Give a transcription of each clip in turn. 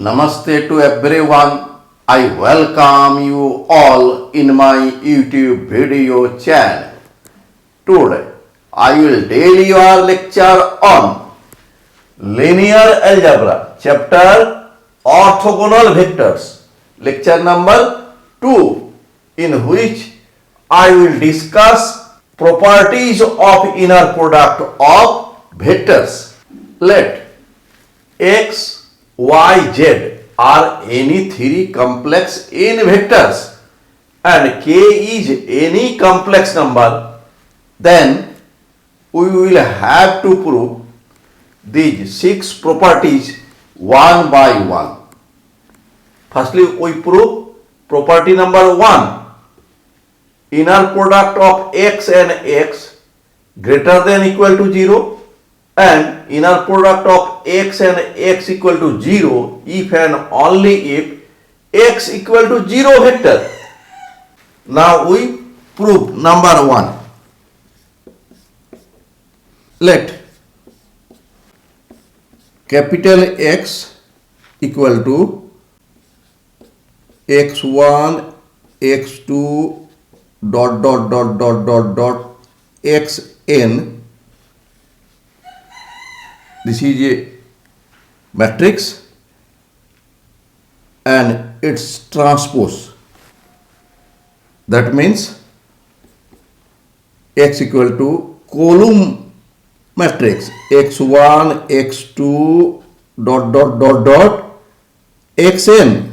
Namaste to everyone. I welcome you all in my YouTube video channel. Today I will tell you our lecture on linear algebra, chapter orthogonal vectors, lecture number 2, in which I will discuss properties of inner product of vectors. Let x, y, z are any three complex n vectors and k is any complex number, then we will have to prove these 6 properties one by one. Firstly, we prove property number 1. Inner product of x and x greater than equal to 0, and inner product of x and x equal to 0 if and only if x equal to 0 vector. Now we prove number 1. Let capital X equal to x1, x2 xn. This is a matrix and its transpose. That means x equal to column matrix x1, x2 xn.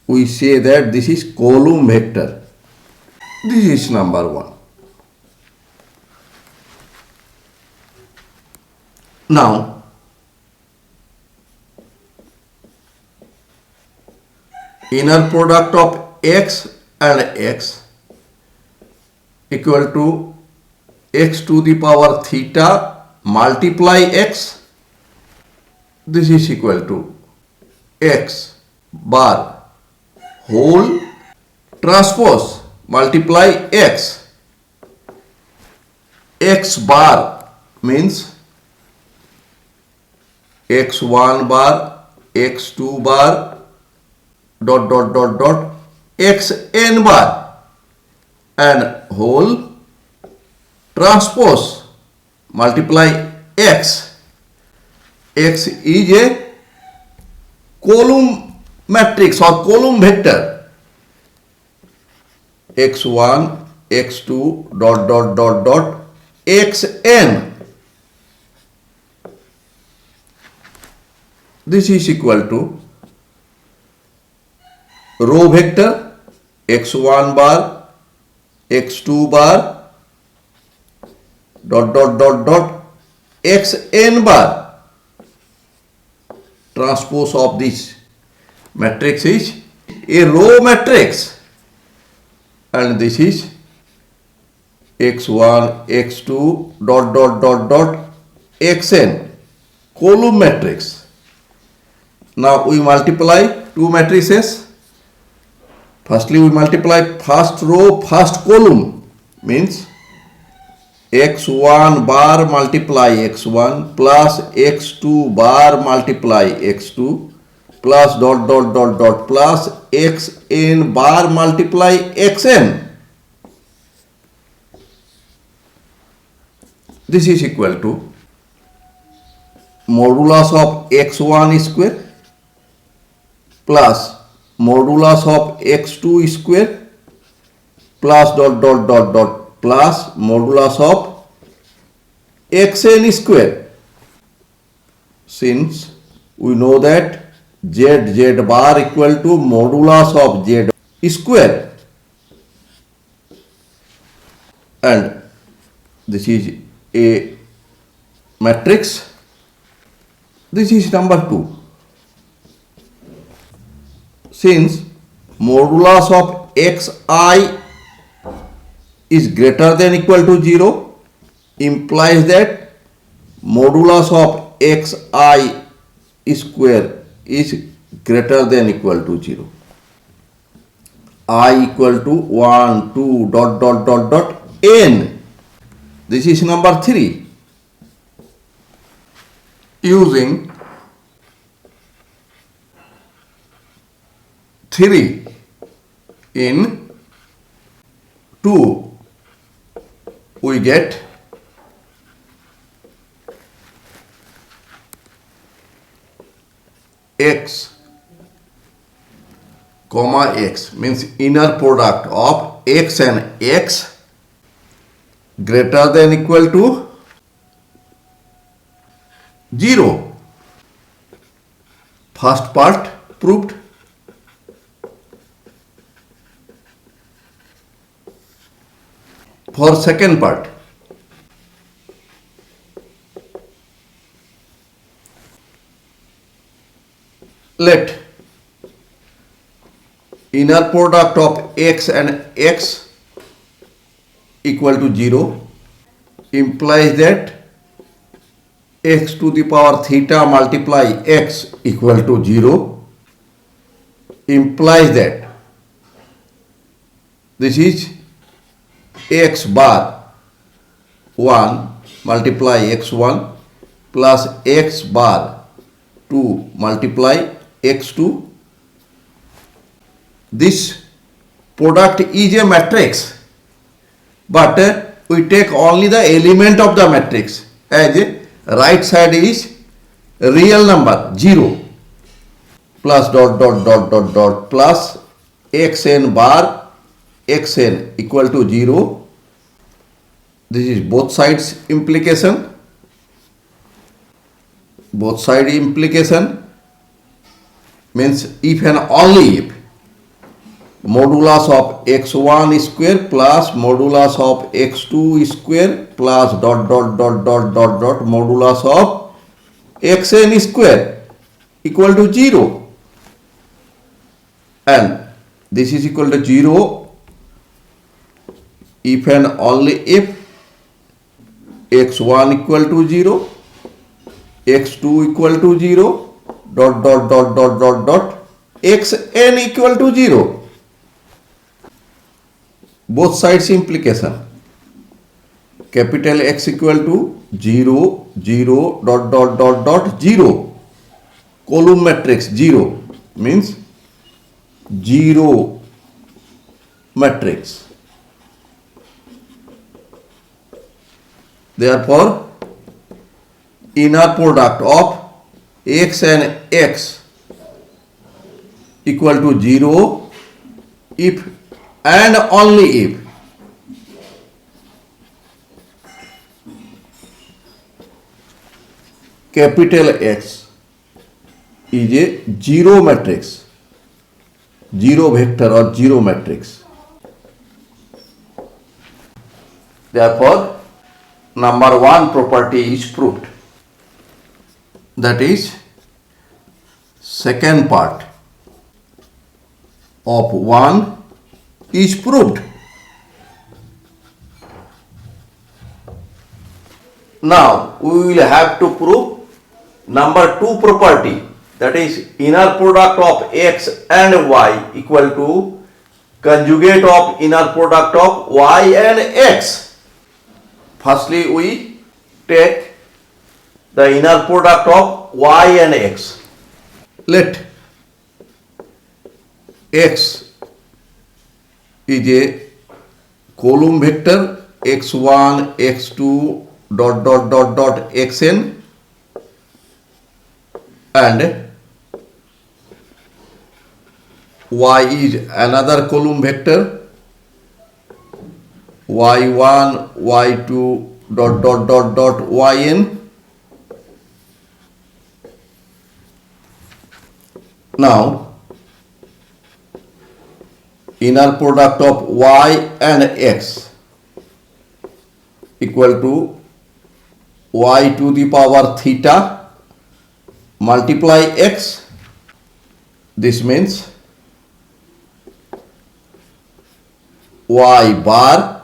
We say that this is column vector. This is number 1. Now, inner product of x and x equal to x to the power theta multiply x. This is equal to x bar whole transpose multiply x. X bar means x1 bar, x2 bar, xn bar, and whole transpose multiply x. X is a column matrix or column vector. x1, x2 xn. This is equal to row vector x1 bar, x2 bar, xn bar. Transpose of this matrix is a row matrix, and this is x1, x2 xn column matrix. Now we multiply two matrices. Firstly, we multiply first row, first column, means x1 bar multiply x1 plus x2 bar multiply x2 plus plus xn bar multiply xn. This is equal to modulus of x1 square plus modulus of x2 square plus plus modulus of xn square. Since we know that z bar equal to modulus of z square, and this is a matrix. This is number 2. Since modulus of xi is greater than equal to 0, implies that modulus of xi square is greater than equal to 0. I equal to 1, 2 n. This is number 3. Using 3 in 2, we get x comma x, means inner product of x and x greater than equal to 0. First part proved. For second part, let inner product of x and x equal to 0 implies that x to the power theta multiply x equal to 0 implies that this is x bar 1 multiply x1 plus x bar 2 multiply x2. This product is a matrix, but we take only the element of the matrix, as right side is real number 0 plus dot dot dot dot dot plus xn bar xn equal to 0. This is both sides implication. Both side implication means if and only if modulus of x1 square plus modulus of x2 square plus dot dot dot dot dot dot modulus of xn square equal to 0, and this is equal to 0 if and only if x1 equal to 0, x2 equal to 0, dot dot dot dot dot dot xn equal to 0. Both sides implication. Capital X equal to 0, 0, dot dot dot dot 0. Column matrix 0 means 0 matrix. Therefore, inner product of x and x equal to 0 if and only if capital X is a 0 matrix, 0 vector or 0 matrix. Therefore, number 1 property is proved. That is second part of 1 is proved. Now we will have to prove number 2 property, that is inner product of x and y equal to conjugate of inner product of y and x. Firstly, we take the inner product of y and x. Let x is a column vector x1, x2, dot dot dot dot xn, and y is another column vector y1, y2, dot dot dot dot yn. Now inner product of y and x equal to y to the power theta multiply x. This means y bar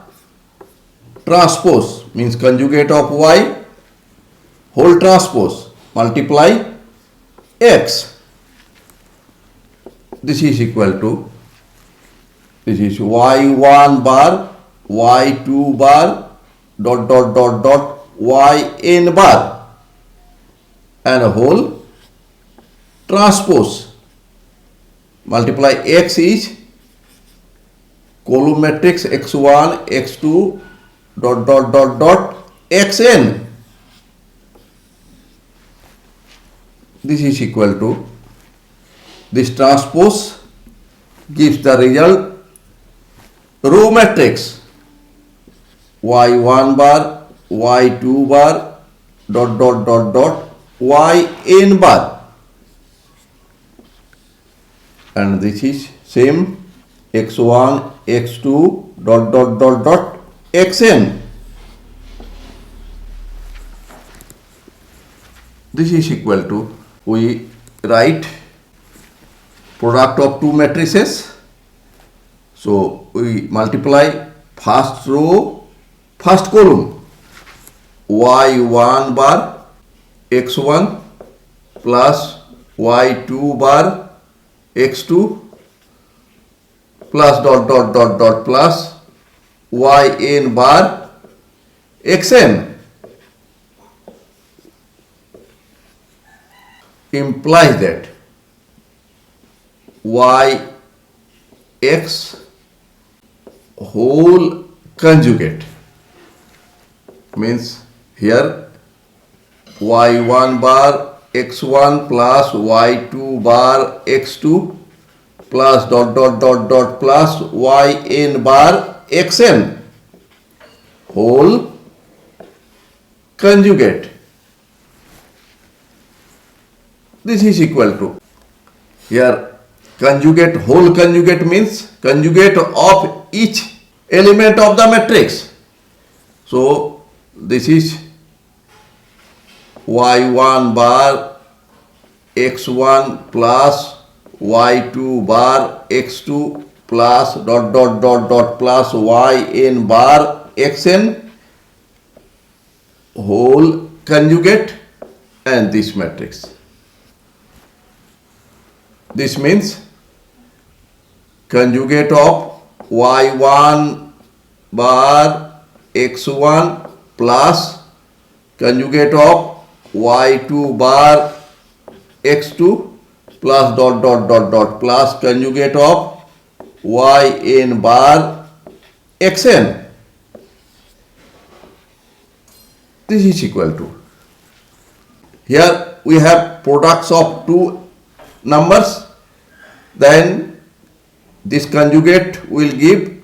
transpose means conjugate of y whole transpose multiply x. This is equal to, this is y1 bar, y2 bar, dot dot dot dot yn bar, and a whole transpose multiply x is column matrix x1, x2, dot dot dot dot xn. This is equal to, this transpose gives the result row matrix y1 bar, y2 bar, dot dot dot dot yn bar, and this is same x1, x2, dot dot dot dot xn. This is equal to, we write product of two matrices. So we multiply first row, first column, y1 bar x1 plus y2 bar x2 plus dot dot dot dot plus yn bar xn, implies that yx whole conjugate means here y1 bar x1 plus y2 bar x2 plus dot dot dot dot plus yn bar xn whole conjugate. This is equal to, here conjugate, whole conjugate means conjugate of each element of the matrix. So this is y1 bar x1 plus y2 bar x2 plus dot dot dot dot plus yn bar xn whole conjugate and this matrix. This means conjugate of y1 bar x1 plus conjugate of y2 bar x2 plus dot dot dot dot plus conjugate of yn bar xn. This is equal to, here we have products of two numbers, then this conjugate will give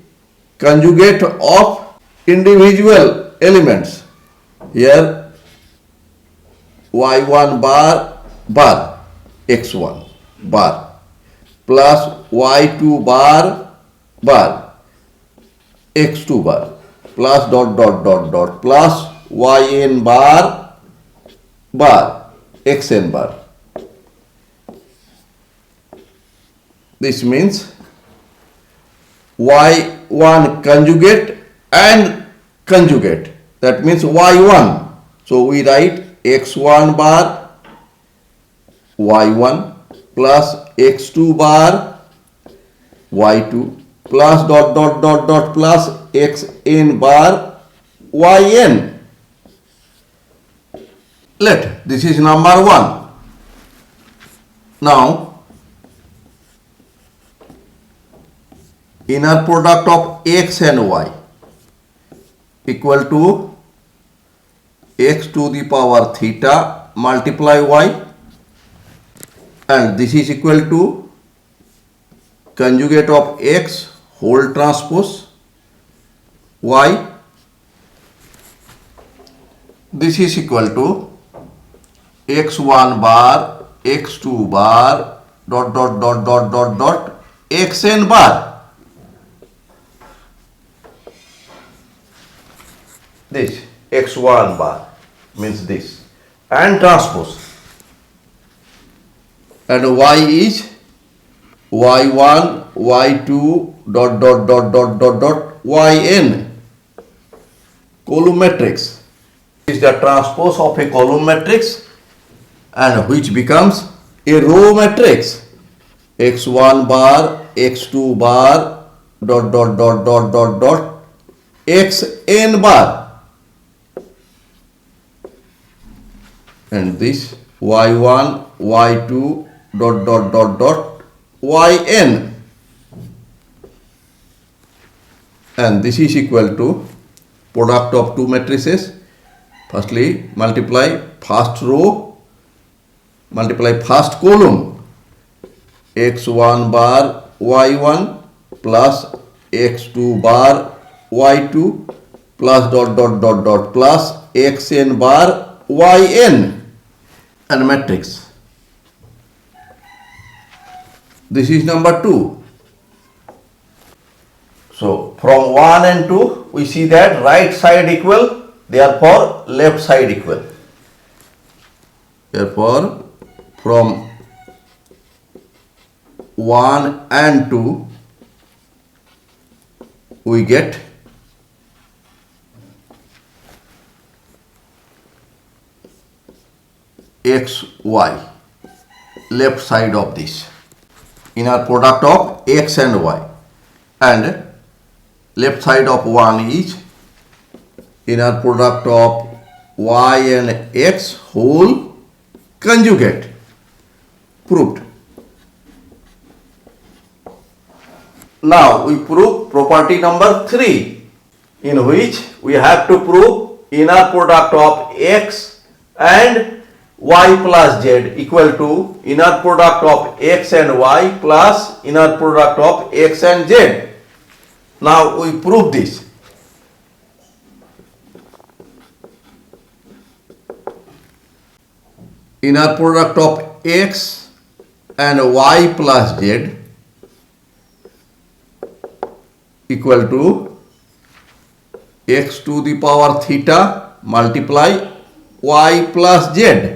conjugate of individual elements. Here y1 bar bar x1 bar plus y2 bar bar x2 bar plus dot dot dot dot plus yn bar bar xn bar. This means y1 conjugate and conjugate, that means y1. So we write x1 bar y1 plus x2 bar y2 plus dot dot dot dot plus xn bar yn. Let this is number 1. Now inner product of x and y equal to x to the power theta multiply y, and this is equal to conjugate of x whole transpose y. This is equal to x1 bar x2 bar dot dot dot dot dot dot xn bar. This x1 bar means this and transpose, and y is y1 y2 dot dot dot dot dot dot yn column matrix is the transpose of a column matrix and which becomes a row matrix x1 bar x2 bar dot dot dot dot dot dot xn bar, and this y1 y2 dot dot dot dot yn, and this is equal to product of two matrices. Firstly, multiply first row, multiply first column, x1 bar y1 plus x2 bar y2 plus dot dot dot dot plus xn bar yn, and matrix. This is number 2. So from 1 and 2 we see that right side equal, therefore left side equal. Therefore from 1 and 2 we get xy, left side of this, inner product of x and y, and left side of 1 is inner product of y and x whole conjugate. Proved. Now we prove property number 3, in which we have to prove inner product of x and y plus z equal to inner product of x and y plus inner product of x and z. Now we prove this. Inner product of x and y plus z equal to x to the power theta multiply y plus z.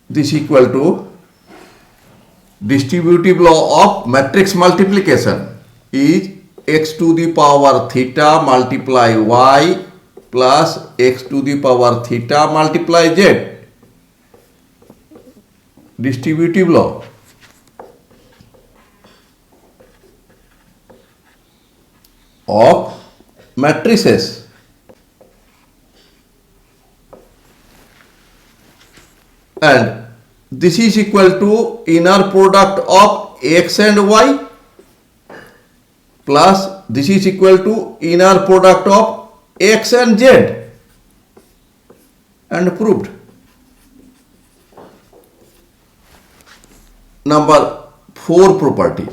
This equal to distributive law of matrix multiplication is x to the power theta multiply y plus x to the power theta multiply z. Distributive law. Of matrices. And this is equal to inner product of x and y plus this is equal to inner product of x and z, and proved. Number 4 property.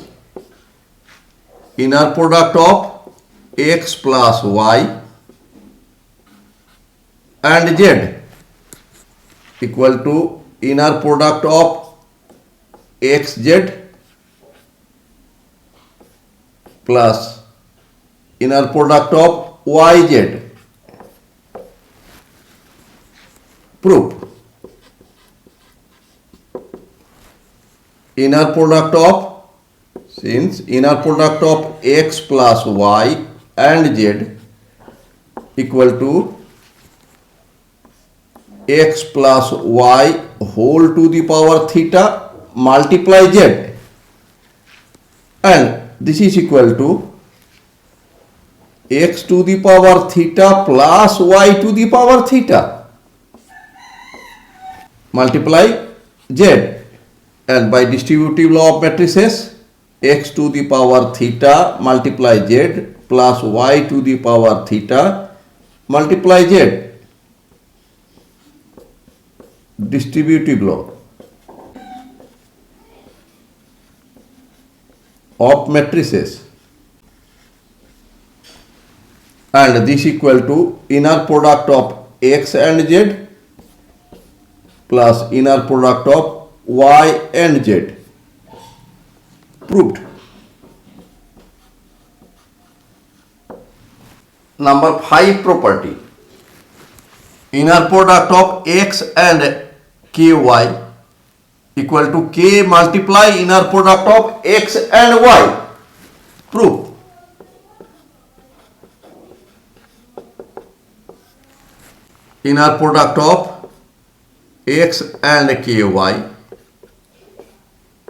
Inner product of x plus y and z equal to inner product of xz plus inner product of yz. Proof. Inner product of, since inner product of x plus y and z equal to x plus y whole to the power theta multiply z, and this is equal to x to the power theta plus y to the power theta multiply z, and by distributive law of matrices x to the power theta multiply z plus y to the power theta multiply z. Distributive law of matrices, and this equal to inner product of x and z plus inner product of y and z. Proved. Number 5 property. Inner product of x and ky equal to k multiply inner product of x and y. Proof. Inner product of x and ky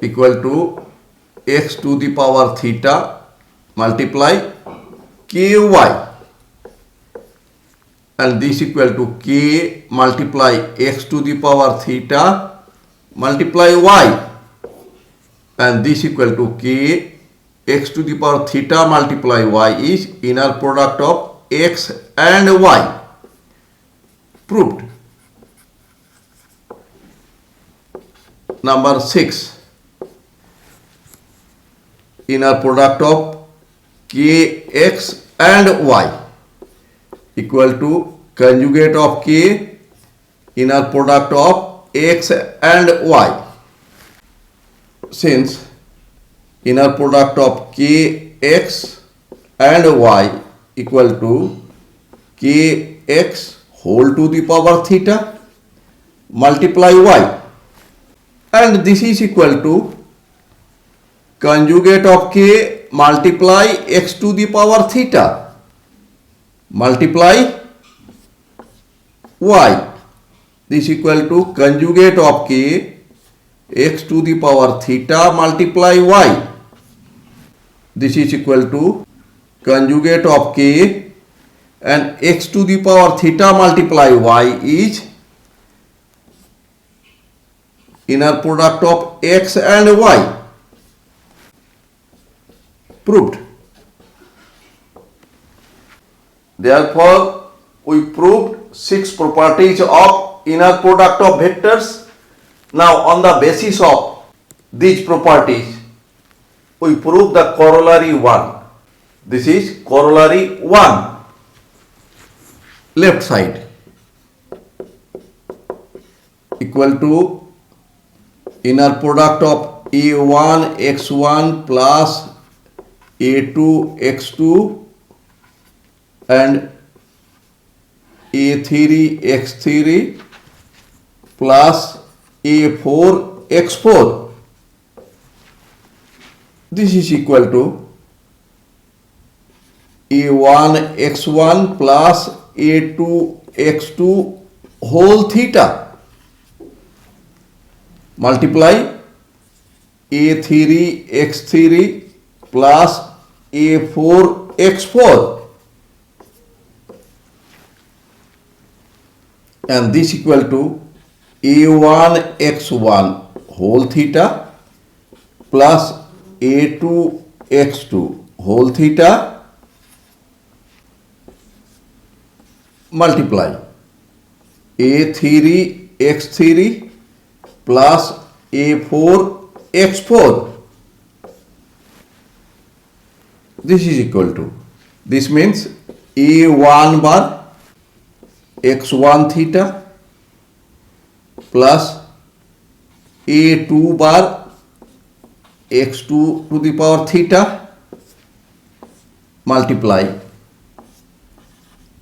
equal to x to the power theta multiply ky, and this equal to k multiply x to the power theta multiply y. and this equal to k x to the power theta multiply y is inner product of x and y. Proved. Number 6. Inner product of kx and y equal to conjugate of k inner product of x and y. Since inner product of kx and y equal to kx whole to the power theta multiply y, and this is equal to conjugate of k multiply x to the power theta multiply y. This equal to conjugate of k x to the power theta multiply y. This is equal to conjugate of k and x to the power theta multiply y is inner product of x and y. Proved. Therefore, we proved 6 properties of inner product of vectors. Now, on the basis of these properties, we prove the corollary 1. This is corollary 1. Left side equal to inner product of a1 x1 plus a2 x2 and a3 x3 plus a4 x4. This is equal to a1 x1 plus a2 x2 whole theta multiply a3 x3 plus a4 x4, and this equal to a1 x1 whole theta plus a2 x2 whole theta multiply a3 x3 plus a4 x4. This is equal to, this means a1 bar x1 theta plus a2 bar x2 to the power theta multiply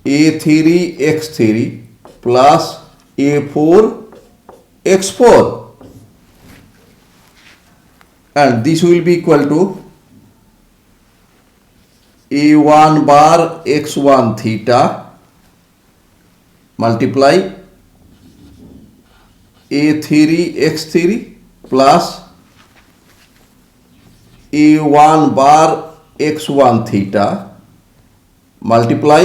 a3 x3 plus a4 x4, and this will be equal to a1 bar x1 theta multiply a3 x3 plus a1 bar x1 theta multiply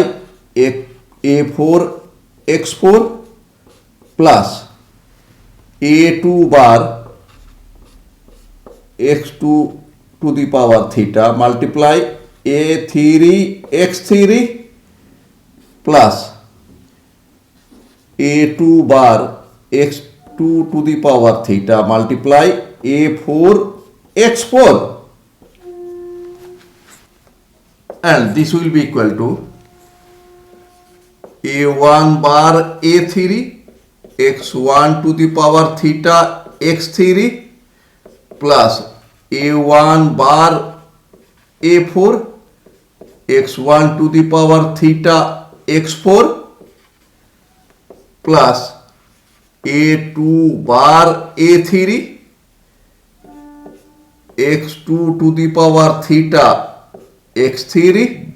a4 x4 plus a2 bar x2 to the power theta multiply a3 x3 plus a2 bar x2 to the power theta multiply a4 x4, and this will be equal to a1 bar a3 x1 to the power theta x3 plus a1 bar a4 x1 to the power theta x4 plus a2 bar a3 x2 to the power theta x3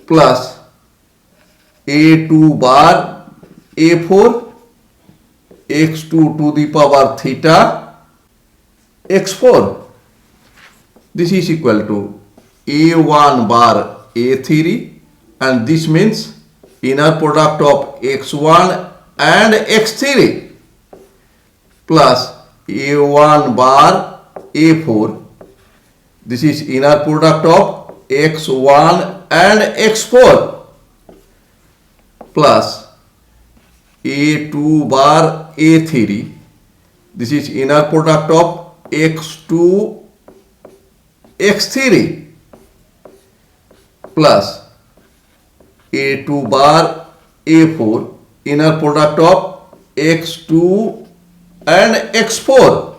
plus a2 bar a4 x2 to the power theta x4. This is equal to a1 bar a3, and this means inner product of x1 and x3 plus a1 bar A4. This is inner product of x1 and x4 plus A2 bar A3. This is inner product of x2 x3 plus A2 bar A4, inner product of x2 and x4.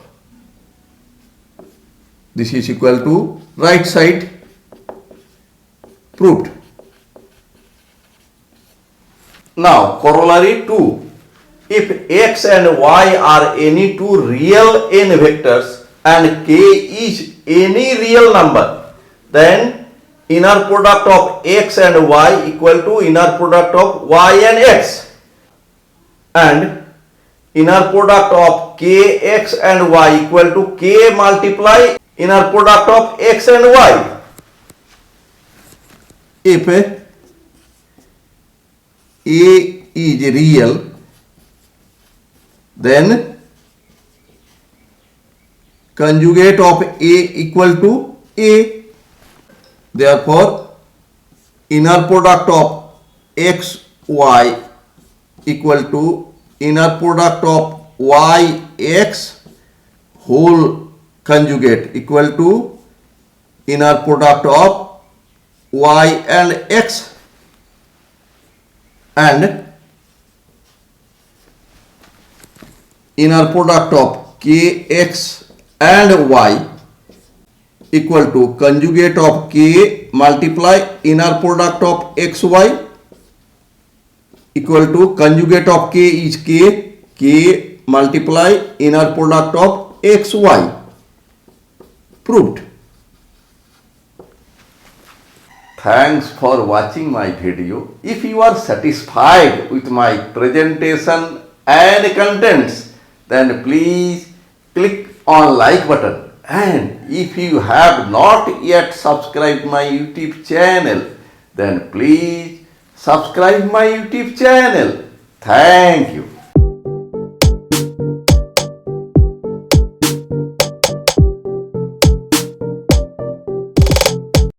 This is equal to right side. Proved. Now corollary 2. If x and y are any two real n vectors and k is any real number, then inner product of x and y equal to inner product of y and x, and inner product of kx and y equal to k multiply inner product of x and y. If a is real, then conjugate of A equal to A. Therefore, inner product of x, y equal to inner product of y, x whole conjugate equal to inner product of y and x, and inner product of kx and y equal to conjugate of k multiply inner product of xy equal to conjugate of k is k multiply inner product of xy. Proved. Thanks for watching my video. If you are satisfied with my presentation and contents, then please click on like button, and if you have not yet subscribed my YouTube channel, then please subscribe my YouTube channel. Thank you.